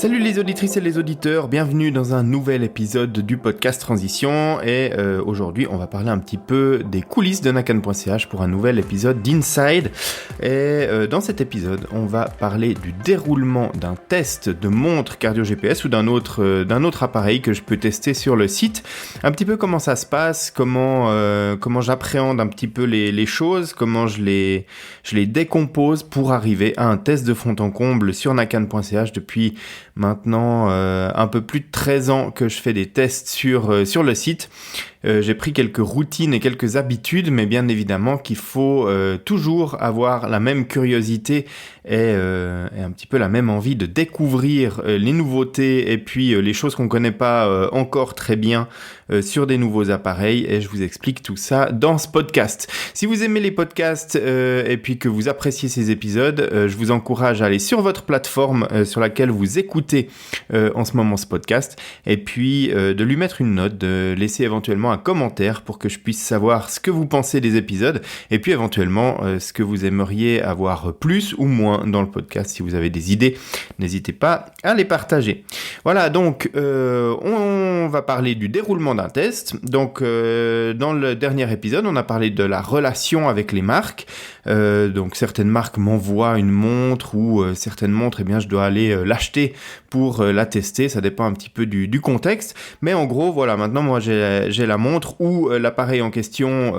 Salut les auditrices et les auditeurs, bienvenue dans un nouvel épisode du podcast Transition et aujourd'hui on va parler un petit peu des coulisses de Nakan.ch pour un nouvel épisode d'Inside et dans cet épisode on va parler du déroulement d'un test de montre cardio GPS ou d'un autre appareil que je peux tester sur le site, un petit peu comment ça se passe, comment j'appréhende un petit peu les choses, comment je les décompose pour arriver à un test de fond en comble sur Nakan.ch depuis maintenant un peu plus de 13 ans que je fais des tests sur le site. J'ai pris quelques routines et quelques habitudes, mais bien évidemment qu'il faut toujours avoir la même curiosité et un petit peu la même envie de découvrir les nouveautés et puis les choses qu'on connaît pas encore très bien sur des nouveaux appareils, et je vous explique tout ça dans ce podcast. Si vous aimez les podcasts et puis que vous appréciez ces épisodes, je vous encourage à aller sur votre plateforme sur laquelle vous écoutez en ce moment ce podcast, et puis de lui mettre une note, de laisser éventuellement un commentaire pour que je puisse savoir ce que vous pensez des épisodes, et puis éventuellement ce que vous aimeriez avoir plus ou moins dans le podcast. Si vous avez des idées, n'hésitez pas à les partager. Voilà, donc on va parler du déroulement d'un test. Donc dans le dernier épisode, on a parlé de la relation avec les marques. Donc certaines marques m'envoient une montre ou certaines montres, eh bien je dois aller l'acheter pour la tester. Ça dépend un petit peu du contexte, mais en gros voilà, maintenant moi j'ai la montre ou l'appareil en question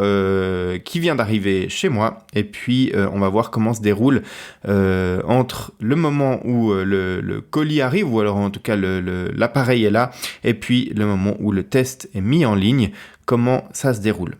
qui vient d'arriver chez moi, et puis on va voir comment se déroule entre le moment où le colis arrive, ou alors en tout cas l'appareil est là, et puis le moment où le test est mis en ligne, comment ça se déroule.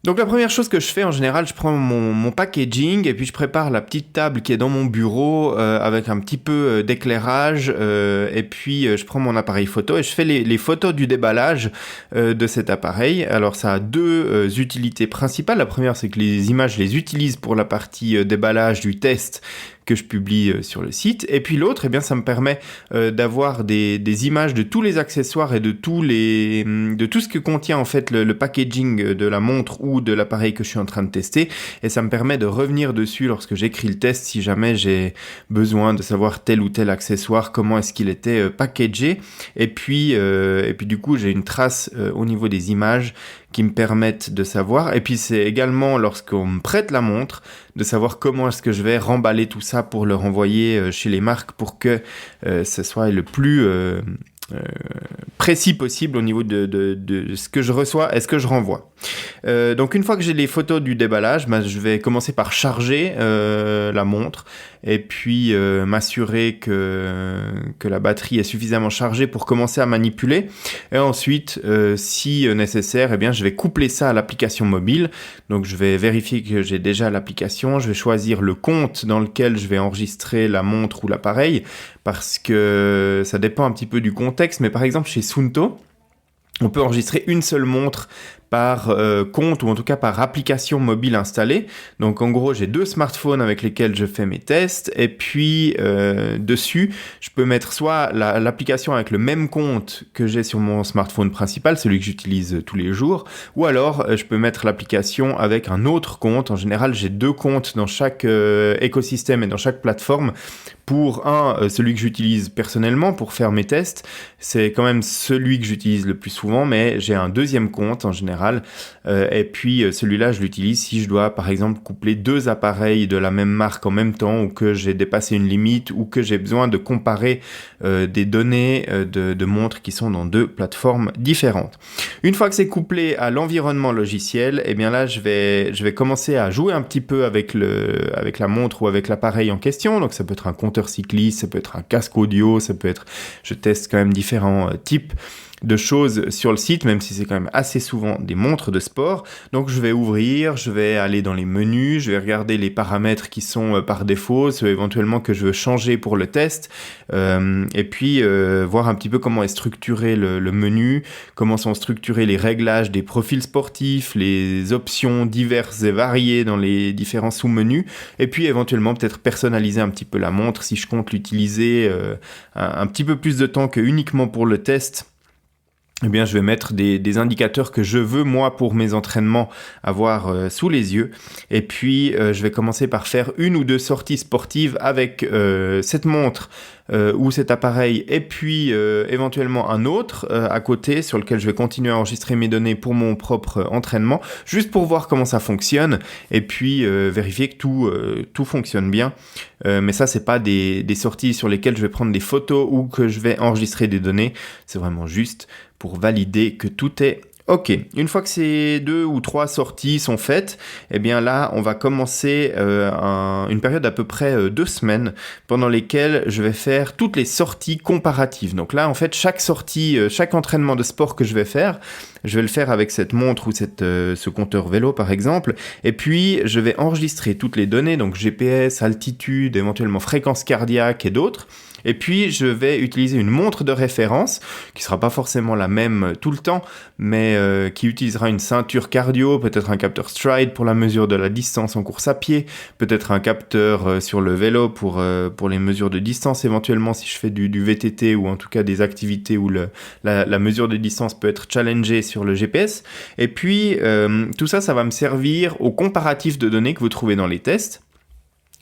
Donc la première chose que je fais en général, je prends mon packaging et puis je prépare la petite table qui est dans mon bureau avec un petit peu d'éclairage et puis je prends mon appareil photo et je fais les photos du déballage de cet appareil. Alors ça a deux utilités principales. La première, c'est que les images, je les utilise pour la partie déballage du test que je publie sur le site, et puis l'autre, eh bien, ça me permet d'avoir des images de tous les accessoires et de tout ce que contient en fait le packaging de la montre ou de l'appareil que je suis en train de tester, et ça me permet de revenir dessus lorsque j'écris le test si jamais j'ai besoin de savoir tel ou tel accessoire, comment est-ce qu'il était packagé, et puis du coup j'ai une trace au niveau des images qui me permettent de savoir, et puis c'est également lorsqu'on me prête la montre, de savoir comment est-ce que je vais remballer tout ça pour le renvoyer chez les marques pour que ce soit le plus précis possible au niveau de ce que je reçois et ce que je renvoie. Donc une fois que j'ai les photos du déballage, je vais commencer par charger la montre et puis m'assurer que la batterie est suffisamment chargée pour commencer à manipuler, et ensuite si nécessaire, eh bien je vais coupler ça à l'application mobile. Donc je vais vérifier que j'ai déjà l'application, je vais choisir le compte dans lequel je vais enregistrer la montre ou l'appareil, parce que ça dépend un petit peu du contexte, mais par exemple chez Suunto, on peut enregistrer une seule montre par compte, ou en tout cas par application mobile installée. Donc en gros, j'ai 2 smartphones avec lesquels je fais mes tests, et puis dessus, je peux mettre soit l'application avec le même compte que j'ai sur mon smartphone principal, celui que j'utilise tous les jours, ou alors je peux mettre l'application avec un autre compte. En général, j'ai 2 comptes dans chaque écosystème et dans chaque plateforme. Pour celui que j'utilise personnellement pour faire mes tests, c'est quand même celui que j'utilise le plus souvent, mais j'ai un deuxième compte en général, et puis celui-là je l'utilise si je dois par exemple coupler 2 appareils de la même marque en même temps, ou que j'ai dépassé une limite, ou que j'ai besoin de comparer des données de montres qui sont dans 2 plateformes différentes. Une fois que c'est couplé à l'environnement logiciel, eh bien là je vais commencer à jouer un petit peu avec la montre ou avec l'appareil en question. Donc ça peut être un compteur cycliste, ça peut être un casque audio, je teste quand même différents types de choses sur le site, même si c'est quand même assez souvent des montres de sport. Donc je vais ouvrir, je vais aller dans les menus, je vais regarder les paramètres qui sont par défaut, ceux éventuellement que je veux changer pour le test, et puis voir un petit peu comment est structuré le menu, comment sont structurés les réglages des profils sportifs, les options diverses et variées dans les différents sous-menus, et puis éventuellement peut-être personnaliser un petit peu la montre si je compte l'utiliser un petit peu plus de temps que uniquement pour le test. eh bien, je vais mettre des indicateurs que je veux, moi, pour mes entraînements, avoir sous les yeux. Et puis, je vais commencer par faire 1 ou 2 sorties sportives avec cette montre ou cet appareil, et puis éventuellement un autre à côté sur lequel je vais continuer à enregistrer mes données pour mon propre entraînement, juste pour voir comment ça fonctionne, et puis vérifier que tout fonctionne bien. Mais ça, c'est pas des sorties sur lesquelles je vais prendre des photos ou que je vais enregistrer des données. C'est vraiment juste pour valider que tout est ok. Une fois que ces 2 ou 3 sorties sont faites, eh bien là, on va commencer une période d'à peu près 2 semaines pendant lesquelles je vais faire toutes les sorties comparatives. Donc là, en fait, chaque sortie, chaque entraînement de sport que je vais faire, je vais le faire avec cette montre ou ce compteur vélo, par exemple. Et puis, je vais enregistrer toutes les données, donc GPS, altitude, éventuellement fréquence cardiaque et d'autres. Et puis, je vais utiliser une montre de référence, qui sera pas forcément la même tout le temps, mais qui utilisera une ceinture cardio, peut-être un capteur Stride pour la mesure de la distance en course à pied, peut-être un capteur sur le vélo pour les mesures de distance, éventuellement si je fais du VTT ou en tout cas des activités où la mesure de distance peut être challengée sur le GPS. Et puis, tout ça, ça va me servir au comparatif de données que vous trouvez dans les tests.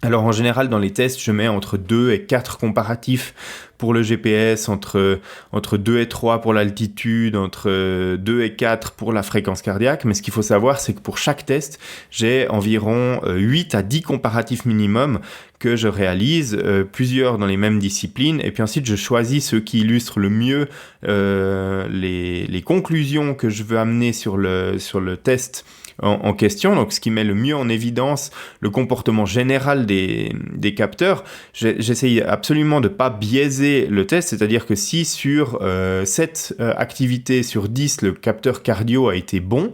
Alors en général dans les tests, je mets entre 2 et 4 comparatifs pour le GPS, entre 2 et 3 pour l'altitude, entre 2 et 4 pour la fréquence cardiaque. Mais ce qu'il faut savoir, c'est que pour chaque test, j'ai environ 8 à 10 comparatifs minimum que je réalise, plusieurs dans les mêmes disciplines. Et puis ensuite, je choisis ceux qui illustrent le mieux les conclusions que je veux amener sur le test en question, donc ce qui met le mieux en évidence le comportement général des capteurs. J'essaye absolument de pas biaiser le test, c'est-à-dire que si sur 7 activités sur 10 le capteur cardio a été bon,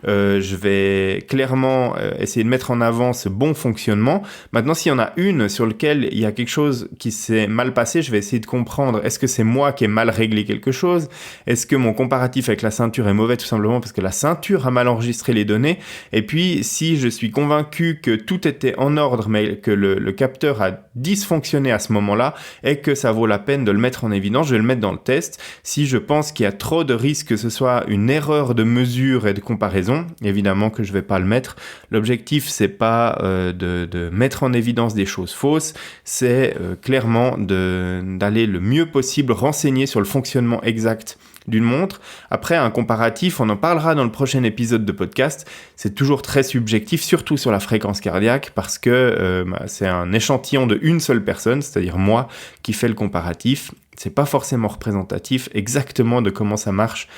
je vais clairement essayer de mettre en avant ce bon fonctionnement. Maintenant, s'il y en a une sur laquelle il y a quelque chose qui s'est mal passé, je vais essayer de comprendre, est-ce que c'est moi qui ai mal réglé quelque chose? Est-ce que mon comparatif avec la ceinture est mauvais tout simplement parce que la ceinture a mal enregistré les données? Et puis, si je suis convaincu que tout était en ordre, mais que le capteur a dysfonctionné à ce moment-là et que ça vaut la peine de le mettre en évidence, je vais le mettre dans le test. Si je pense qu'il y a trop de risques que ce soit une erreur de mesure et de comparaison, évidemment que je vais pas le mettre. L'objectif, c'est pas de mettre en évidence des choses fausses, c'est clairement d'aller le mieux possible renseigner sur le fonctionnement exact d'une montre. Après, un comparatif, on en parlera dans le prochain épisode de podcast, c'est toujours très subjectif, surtout sur la fréquence cardiaque, parce que c'est un échantillon de une seule personne, c'est-à-dire moi, qui fait le comparatif. C'est pas forcément représentatif exactement de comment ça marche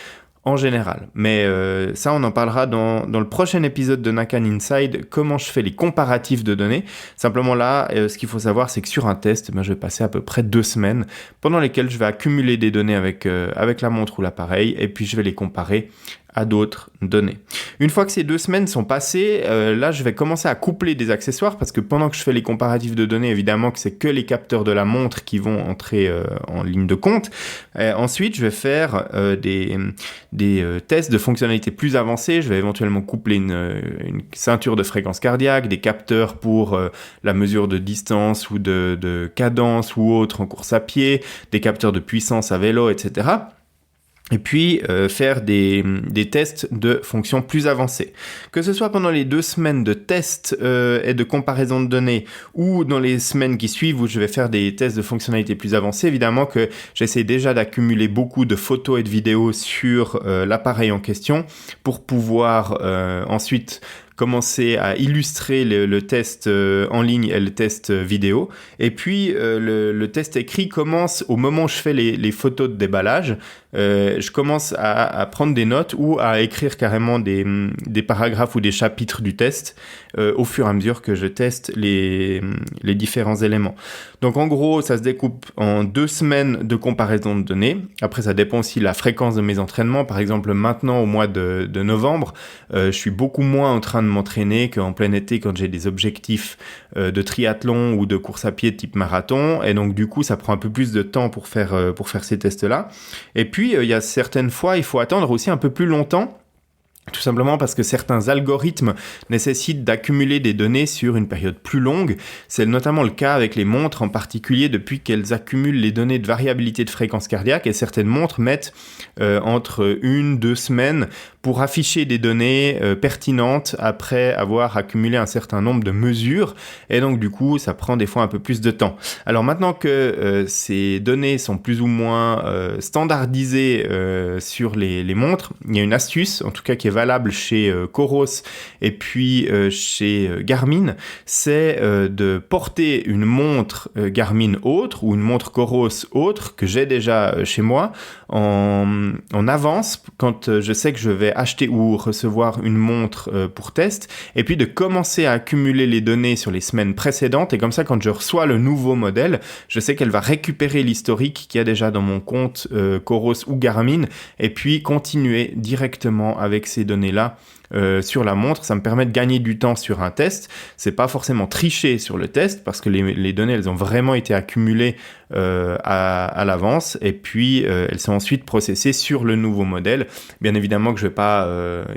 en général. Mais ça, on en parlera dans le prochain épisode de Nakan Inside, comment je fais les comparatifs de données. Simplement là, ce qu'il faut savoir, c'est que sur un test, je vais passer à peu près 2 semaines pendant lesquelles je vais accumuler des données avec la montre ou l'appareil, et puis je vais les comparer à d'autres données. Une fois que ces 2 semaines sont passées, là je vais commencer à coupler des accessoires parce que pendant que je fais les comparatifs de données, évidemment que c'est que les capteurs de la montre qui vont entrer en ligne de compte. Ensuite, je vais faire des tests de fonctionnalités plus avancées. Je vais éventuellement coupler une ceinture de fréquence cardiaque, des capteurs pour la mesure de distance ou de cadence ou autre en course à pied, des capteurs de puissance à vélo, etc. Et puis faire des tests de fonctions plus avancées. Que ce soit pendant les 2 semaines de tests et de comparaison de données ou dans les semaines qui suivent où je vais faire des tests de fonctionnalités plus avancées, évidemment que j'essaie déjà d'accumuler beaucoup de photos et de vidéos sur l'appareil en question pour pouvoir ensuite commencer à illustrer le test en ligne et le test vidéo. Et puis, le test écrit commence au moment où je fais les photos de déballage. Je commence à prendre des notes ou à écrire carrément des paragraphes ou des chapitres du test au fur et à mesure que je teste les différents éléments. Donc, en gros, ça se découpe en 2 semaines de comparaison de données. Après, ça dépend aussi de la fréquence de mes entraînements. Par exemple, maintenant, au mois de novembre, je suis beaucoup moins en train de m'entraîner qu'en plein été quand j'ai des objectifs de triathlon ou de course à pied type marathon. Et donc, du coup, ça prend un peu plus de temps pour faire ces tests-là. Et puis, il y a certaines fois, il faut attendre aussi un peu plus longtemps Tout simplement parce que certains algorithmes nécessitent d'accumuler des données sur une période plus longue. C'est notamment le cas avec les montres, en particulier depuis qu'elles accumulent les données de variabilité de fréquence cardiaque, et certaines montres mettent entre 1-2 semaines pour afficher des données pertinentes après avoir accumulé un certain nombre de mesures, et donc du coup ça prend des fois un peu plus de temps. Alors maintenant que ces données sont plus ou moins standardisées sur les montres, il y a une astuce, en tout cas qui est valable chez Coros et puis chez Garmin, c'est de porter une montre Garmin autre ou une montre Coros autre que j'ai déjà chez moi en avance quand je sais que je vais acheter ou recevoir une montre pour test, et puis de commencer à accumuler les données sur les semaines précédentes, et comme ça quand je reçois le nouveau modèle, je sais qu'elle va récupérer l'historique qu'il y a déjà dans mon compte Coros ou Garmin, et puis continuer directement avec ces données-là sur la montre. Ça me permet de gagner du temps sur un test. C'est pas forcément tricher sur le test parce que les données, elles ont vraiment été accumulées à l'avance, et puis elles sont ensuite processées sur le nouveau modèle. Bien évidemment que je vais pas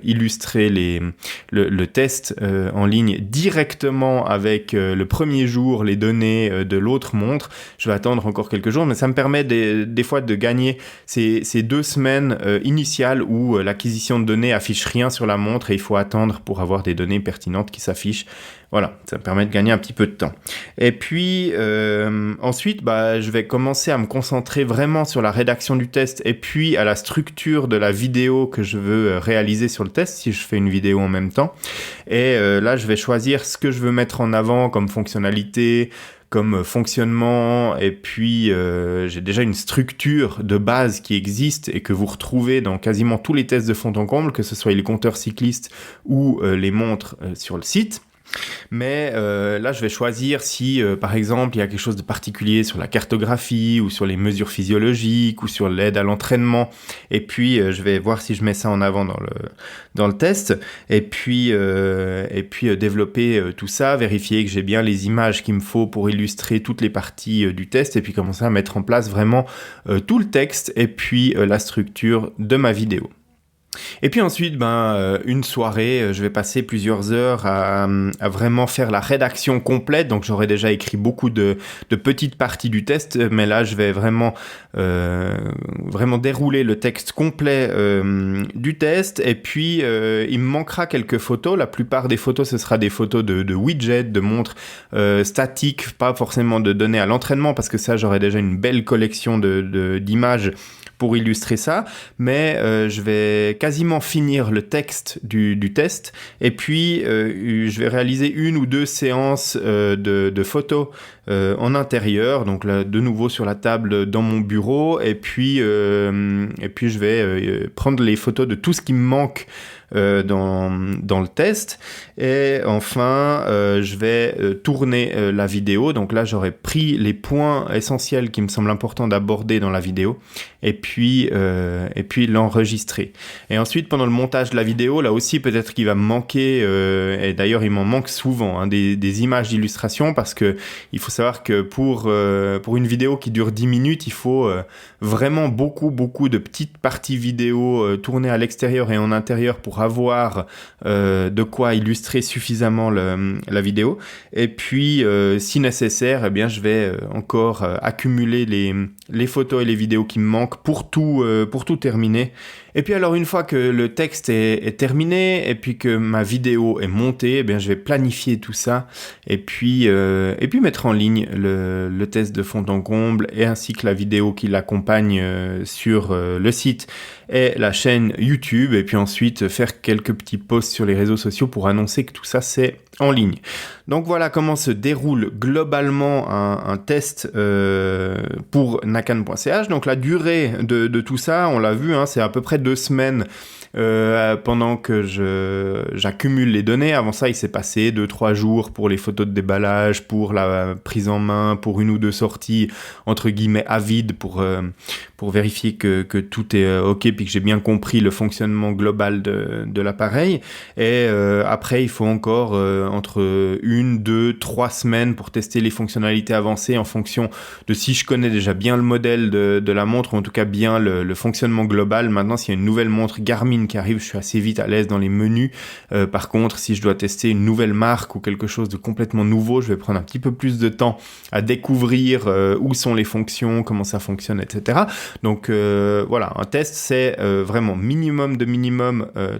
illustrer le test en ligne directement avec le premier jour les données de l'autre montre. Je vais attendre encore quelques jours, mais ça me permet des fois de gagner ces 2 semaines initiales où l'acquisition de données affiche rien sur la montre et il faut attendre pour avoir des données pertinentes qui s'affichent. Voilà, ça me permet de gagner un petit peu de temps. Et puis ensuite, je vais commencer à me concentrer vraiment sur la rédaction du test et puis à la structure de la vidéo que je veux réaliser sur le test, si je fais une vidéo en même temps. Et là, je vais choisir ce que je veux mettre en avant comme fonctionnalité, comme fonctionnement, et puis j'ai déjà une structure de base qui existe et que vous retrouvez dans quasiment tous les tests de fond en comble, que ce soit les compteurs cyclistes ou les montres sur le site. Mais là, je vais choisir si, par exemple, il y a quelque chose de particulier sur la cartographie ou sur les mesures physiologiques ou sur l'aide à l'entraînement. Et puis, je vais voir si je mets ça en avant dans le test. Et puis développer tout ça, vérifier que j'ai bien les images qu'il me faut pour illustrer toutes les parties du test. Et puis commencer à mettre en place vraiment tout le texte et puis la structure de ma vidéo. Et puis ensuite, une soirée, je vais passer plusieurs heures à vraiment faire la rédaction complète. Donc j'aurais déjà écrit beaucoup de petites parties du test, mais là je vais vraiment dérouler le texte complet du test. Et puis il me manquera quelques photos. La plupart des photos, ce sera des photos de widgets, de montres statiques, pas forcément de données à l'entraînement, parce que ça, j'aurai déjà une belle collection d'images pour illustrer ça, mais je vais quasiment finir le texte du test, et puis je vais réaliser 1 ou 2 séances de photos en intérieur, donc là, de nouveau sur la table dans mon bureau, et puis je vais prendre les photos de tout ce qui me manque dans le test, et enfin je vais tourner la vidéo. Donc là, j'aurai pris les points essentiels qui me semblent importants d'aborder dans la vidéo, et puis l'enregistrer. Et ensuite, pendant le montage de la vidéo, là aussi peut-être qu'il va me manquer, et d'ailleurs il m'en manque souvent, des images d'illustration, parce que il faut savoir que pour une vidéo qui dure 10 minutes, il faut vraiment beaucoup de petites parties vidéo tournées à l'extérieur et en intérieur pour avoir de quoi illustrer suffisamment la vidéo. Et puis si nécessaire, je vais encore accumuler les photos et les vidéos qui me manquent pour tout terminer. Et puis alors, une fois que le texte est terminé et puis que ma vidéo est montée, je vais planifier tout ça et puis mettre en ligne le test de fond en comble, et ainsi que la vidéo qui l'accompagne sur le site et la chaîne YouTube, et puis ensuite faire quelques petits posts sur les réseaux sociaux pour annoncer que tout ça c'est en ligne. Donc voilà comment se déroule globalement un test pour nakan.ch. Donc la durée de tout ça, on l'a vu, c'est à peu près 2 semaines pendant que j'accumule les données. Avant ça, il s'est passé 2-3 jours pour les photos de déballage, pour la prise en main, pour 1 ou 2 sorties entre guillemets à vide pour vérifier que tout est ok, puis que j'ai bien compris le fonctionnement global de l'appareil. Et après, il faut encore entre 1, 2, 3 semaines pour tester les fonctionnalités avancées en fonction de si je connais déjà bien le modèle de la montre, ou en tout cas bien le fonctionnement global. Maintenant, s'il y a une nouvelle montre Garmin qui arrive, je suis assez vite à l'aise dans les menus. Par contre, si je dois tester une nouvelle marque ou quelque chose de complètement nouveau, je vais prendre un petit peu plus de temps à découvrir où sont les fonctions, comment ça fonctionne, etc. Donc voilà, un test, c'est vraiment minimum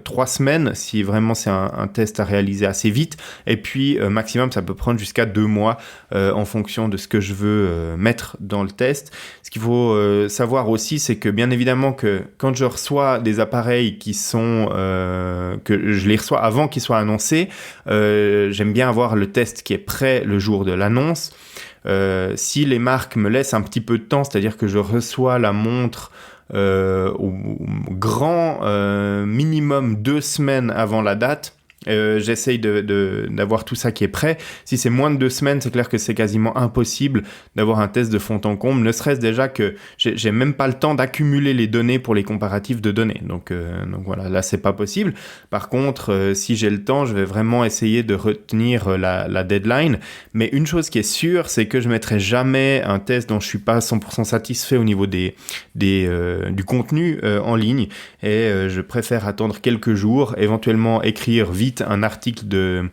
3 semaines, si vraiment c'est un test à réaliser assez vite. Et puis maximum, ça peut prendre jusqu'à 2 mois en fonction de ce que je veux mettre dans le test. Ce qu'il faut savoir aussi, c'est que bien évidemment que quand je reçois des appareils qui sont que je les reçois avant qu'ils soient annoncés, j'aime bien avoir le test qui est prêt le jour de l'annonce. Si les marques me laissent un petit peu de temps, c'est-à-dire que je reçois la montre au grand minimum 2 semaines avant la date, j'essaye d'avoir tout ça qui est prêt. Si c'est moins de 2 semaines, c'est clair que c'est quasiment impossible d'avoir un test de fond en comble, ne serait-ce déjà que j'ai même pas le temps d'accumuler les données pour les comparatifs de données. Donc voilà, là c'est pas possible. Par contre, si j'ai le temps, je vais vraiment essayer de retenir la deadline. Mais une chose qui est sûre, c'est que je mettrai jamais un test dont je suis pas 100% satisfait au niveau du contenu en ligne, et je préfère attendre quelques jours, éventuellement écrire vite un article de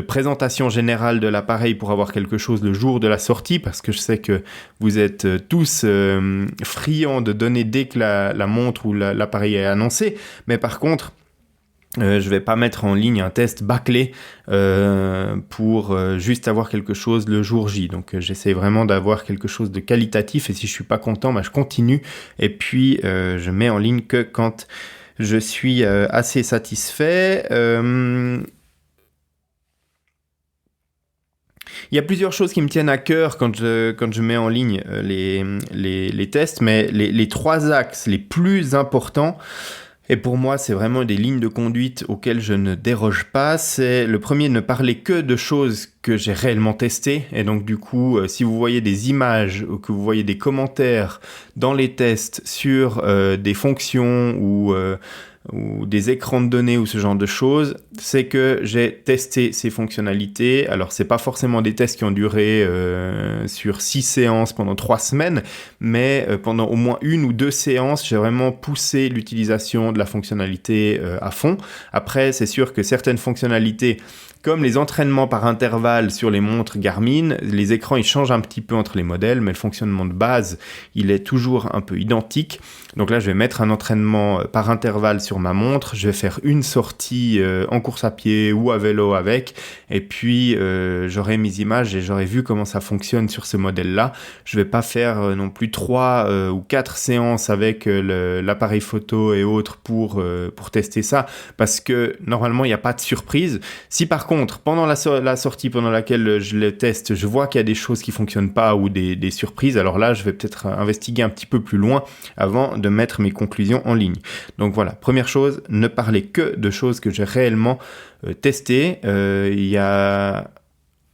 présentation générale de l'appareil pour avoir quelque chose le jour de la sortie, parce que je sais que vous êtes tous friands de donner dès que la montre ou l'appareil est annoncé. Mais par contre, je vais pas mettre en ligne un test bâclé pour juste avoir quelque chose le jour J. Donc j'essaie vraiment d'avoir quelque chose de qualitatif, et si je suis pas content, je continue, et puis je mets en ligne que quand je suis assez satisfait. Il y a plusieurs choses qui me tiennent à cœur quand je mets en ligne les tests, mais les 3 axes les plus importants, et pour moi, c'est vraiment des lignes de conduite auxquelles je ne déroge pas. C'est le premier, ne parler que de choses que j'ai réellement testées. Et donc, du coup, si vous voyez des images ou que vous voyez des commentaires dans les tests sur des fonctions ou des écrans de données ou ce genre de choses, c'est que j'ai testé ces fonctionnalités. Alors, c'est pas forcément des tests qui ont duré sur 6 séances pendant 3 semaines, mais pendant au moins 1 ou 2 séances, j'ai vraiment poussé l'utilisation de la fonctionnalité à fond. Après, c'est sûr que certaines fonctionnalités, comme les entraînements par intervalle sur les montres Garmin, les écrans ils changent un petit peu entre les modèles, mais le fonctionnement de base, il est toujours un peu identique. Donc là, je vais mettre un entraînement par intervalle sur ma montre, je vais faire une sortie en course à pied ou à vélo avec, et puis j'aurai mes images et j'aurai vu comment ça fonctionne sur ce modèle-là. Je vais pas faire non plus 3 ou 4 séances avec l'appareil photo et autres pour tester ça, parce que normalement, il n'y a pas de surprise. Si par contre, pendant la sortie pendant laquelle je le teste, je vois qu'il y a des choses qui fonctionnent pas ou des surprises, alors là, je vais peut-être investiguer un petit peu plus loin avant de mettre mes conclusions en ligne. Donc voilà, première chose, ne parler que de choses que j'ai réellement testées. Il y a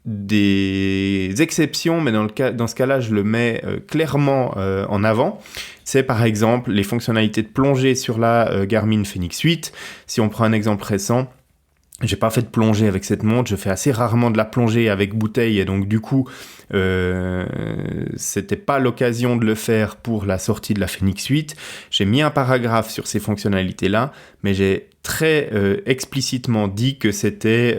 des exceptions, mais dans ce cas-là, je le mets clairement en avant. C'est par exemple les fonctionnalités de plongée sur la Garmin Fenix 8. Si on prend un exemple récent, j'ai pas fait de plongée avec cette montre, je fais assez rarement de la plongée avec bouteille, et donc du coup c'était pas l'occasion de le faire pour la sortie de la Fenix 8. J'ai mis un paragraphe sur ces fonctionnalités-là, mais j'ai très explicitement dit que c'était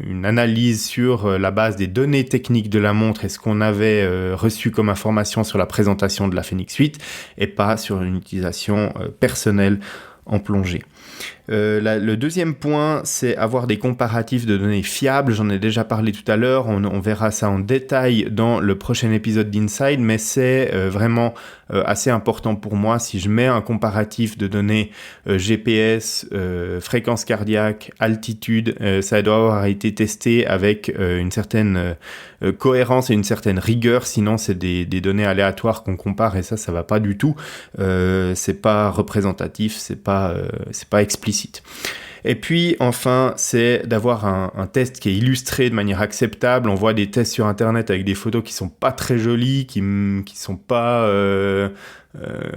une analyse sur la base des données techniques de la montre et ce qu'on avait reçu comme information sur la présentation de la Fenix 8, et pas sur une utilisation personnelle en plongée. Le deuxième point, c'est avoir des comparatifs de données fiables. J'en ai déjà parlé tout à l'heure, on verra ça en détail dans le prochain épisode d'Inside, mais c'est vraiment assez important pour moi. Si je mets un comparatif de données GPS, fréquence cardiaque, altitude, ça doit avoir été testé avec une certaine cohérence et une certaine rigueur, sinon c'est des données aléatoires qu'on compare, et ça va pas du tout. C'est pas représentatif, c'est pas explicite. Et puis enfin, c'est d'avoir un test qui est illustré de manière acceptable. On voit des tests sur internet avec des photos qui sont pas très jolies, qui sont pas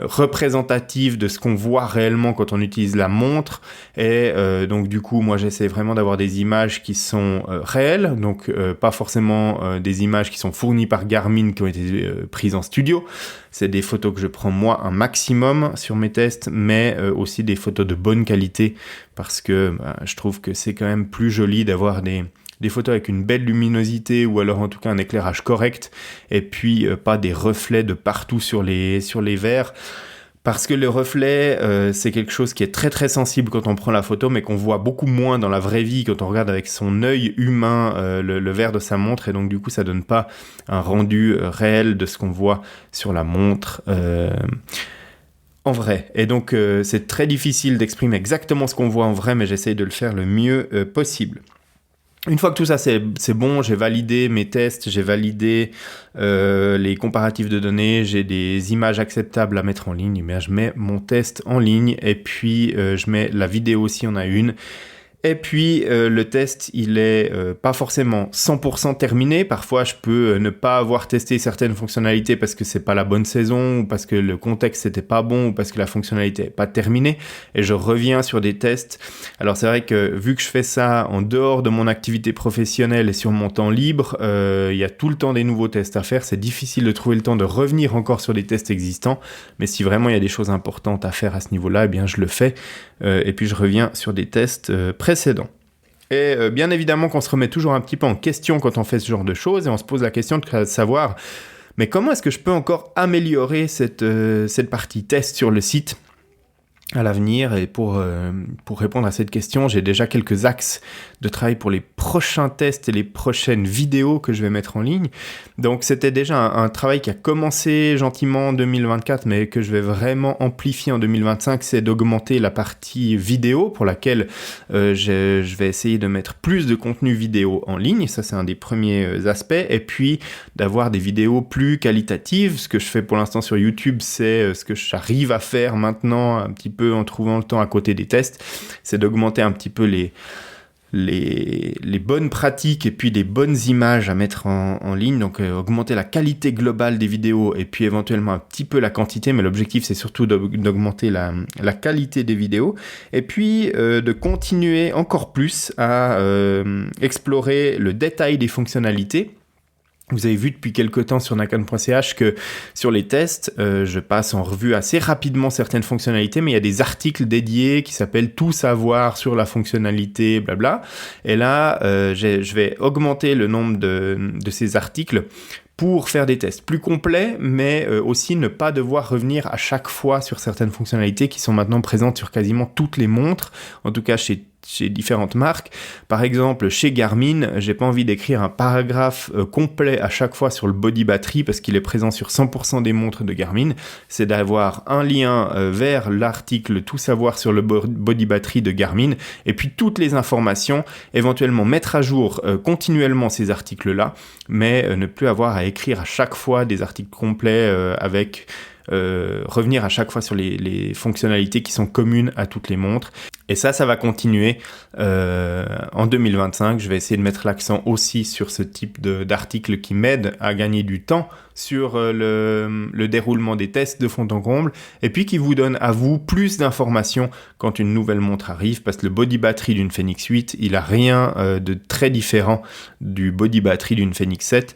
représentative de ce qu'on voit réellement quand on utilise la montre. Et donc du coup, moi j'essaie vraiment d'avoir des images qui sont réelles, donc pas forcément des images qui sont fournies par Garmin qui ont été prises en studio. C'est des photos que je prends moi un maximum sur mes tests, mais aussi des photos de bonne qualité, parce que je trouve que c'est quand même plus joli d'avoir des photos avec une belle luminosité, ou alors en tout cas un éclairage correct, et puis pas des reflets de partout sur les verres. Parce que le reflet, c'est quelque chose qui est très très sensible quand on prend la photo, mais qu'on voit beaucoup moins dans la vraie vie quand on regarde avec son œil humain le verre de sa montre, et donc du coup ça donne pas un rendu réel de ce qu'on voit sur la montre en vrai. Et donc c'est très difficile d'exprimer exactement ce qu'on voit en vrai, mais j'essaye de le faire le mieux possible. Une fois que tout ça c'est bon, j'ai validé mes tests, j'ai validé les comparatifs de données, j'ai des images acceptables à mettre en ligne, eh bien je mets mon test en ligne, et puis je mets la vidéo si on a une. Et puis le test, il est pas forcément 100% terminé. Parfois, je peux ne pas avoir testé certaines fonctionnalités parce que c'est pas la bonne saison, ou parce que le contexte n'était pas bon, ou parce que la fonctionnalité n'est pas terminée. Et je reviens sur des tests. Alors c'est vrai que vu que je fais ça en dehors de mon activité professionnelle et sur mon temps libre, il y a tout le temps des nouveaux tests à faire. C'est difficile de trouver le temps de revenir encore sur des tests existants. Mais si vraiment il y a des choses importantes à faire à ce niveau-là, eh bien je le fais. Et puis je reviens sur des tests précédents. Et bien évidemment qu'on se remet toujours un petit peu en question quand on fait ce genre de choses, et on se pose la question de savoir, mais comment est-ce que je peux encore améliorer cette partie test sur le site à l'avenir? Et pour répondre à cette question, j'ai déjà quelques axes de travail pour les prochains tests et les prochaines vidéos que je vais mettre en ligne. Donc c'était déjà un travail qui a commencé gentiment en 2024, mais que je vais vraiment amplifier en 2025, c'est d'augmenter la partie vidéo, pour laquelle je vais essayer de mettre plus de contenu vidéo en ligne. Ça, c'est un des premiers aspects. Et puis d'avoir des vidéos plus qualitatives. Ce que je fais pour l'instant sur YouTube, c'est ce que j'arrive à faire maintenant un petit peu en trouvant le temps à côté des tests, c'est d'augmenter un petit peu les bonnes pratiques et puis les bonnes images à mettre en ligne, donc augmenter la qualité globale des vidéos et puis éventuellement un petit peu la quantité, mais l'objectif c'est surtout d'augmenter la qualité des vidéos, et puis de continuer encore plus à explorer le détail des fonctionnalités. Vous avez vu depuis quelques temps sur nakan.ch que sur les tests, je passe en revue assez rapidement certaines fonctionnalités, mais il y a des articles dédiés qui s'appellent « Tout savoir sur la fonctionnalité », blabla. Et là, je vais augmenter le nombre de ces articles pour faire des tests plus complets, mais aussi ne pas devoir revenir à chaque fois sur certaines fonctionnalités qui sont maintenant présentes sur quasiment toutes les montres, en tout cas chez différentes marques. Par exemple, chez Garmin, j'ai pas envie d'écrire un paragraphe complet à chaque fois sur le body battery parce qu'il est présent sur 100% des montres de Garmin. C'est d'avoir un lien vers l'article Tout savoir sur le body battery de Garmin, et puis toutes les informations, éventuellement mettre à jour continuellement ces articles-là, mais ne plus avoir à écrire à chaque fois des articles complets avec revenir à chaque fois sur les fonctionnalités qui sont communes à toutes les montres. Et ça va continuer en 2025. Je vais essayer de mettre l'accent aussi sur ce type d'articles qui m'aident à gagner du temps sur le déroulement des tests de fond en comble, et puis qui vous donne à vous plus d'informations quand une nouvelle montre arrive, parce que le body battery d'une Fenix 8, il a rien de très différent du body battery d'une Fenix 7.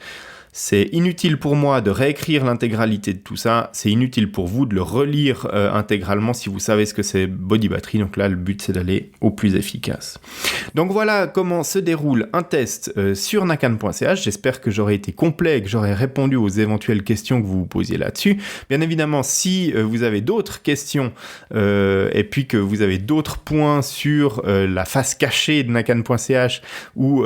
C'est inutile pour moi de réécrire l'intégralité de tout ça, c'est inutile pour vous de le relire intégralement si vous savez ce que c'est body battery, donc là le but c'est d'aller au plus efficace. Donc voilà comment se déroule un test sur nakan.ch, j'espère que j'aurai été complet et que j'aurai répondu aux éventuelles questions que vous vous posiez là-dessus. Bien évidemment, si vous avez d'autres questions et puis que vous avez d'autres points sur la face cachée de nakan.ch ou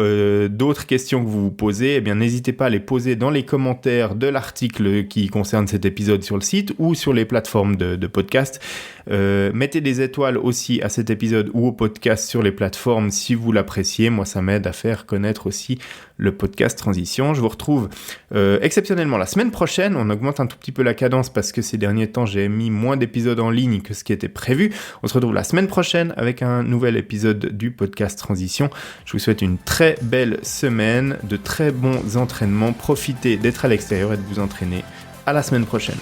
d'autres questions que vous vous posez, eh bien n'hésitez pas à les poser dans les commentaires de l'article qui concerne cet épisode sur le site ou sur les plateformes de podcast. Mettez des étoiles aussi à cet épisode ou au podcast sur les plateformes si vous l'appréciez. Moi, ça m'aide à faire connaître aussi le podcast Transition. Je vous retrouve exceptionnellement la semaine prochaine. On augmente un tout petit peu la cadence parce que ces derniers temps, j'ai mis moins d'épisodes en ligne que ce qui était prévu. On se retrouve la semaine prochaine avec un nouvel épisode du podcast Transition. Je vous souhaite une très belle semaine, de très bons entraînements. Profitez d'être à l'extérieur et de vous entraîner. À la semaine prochaine.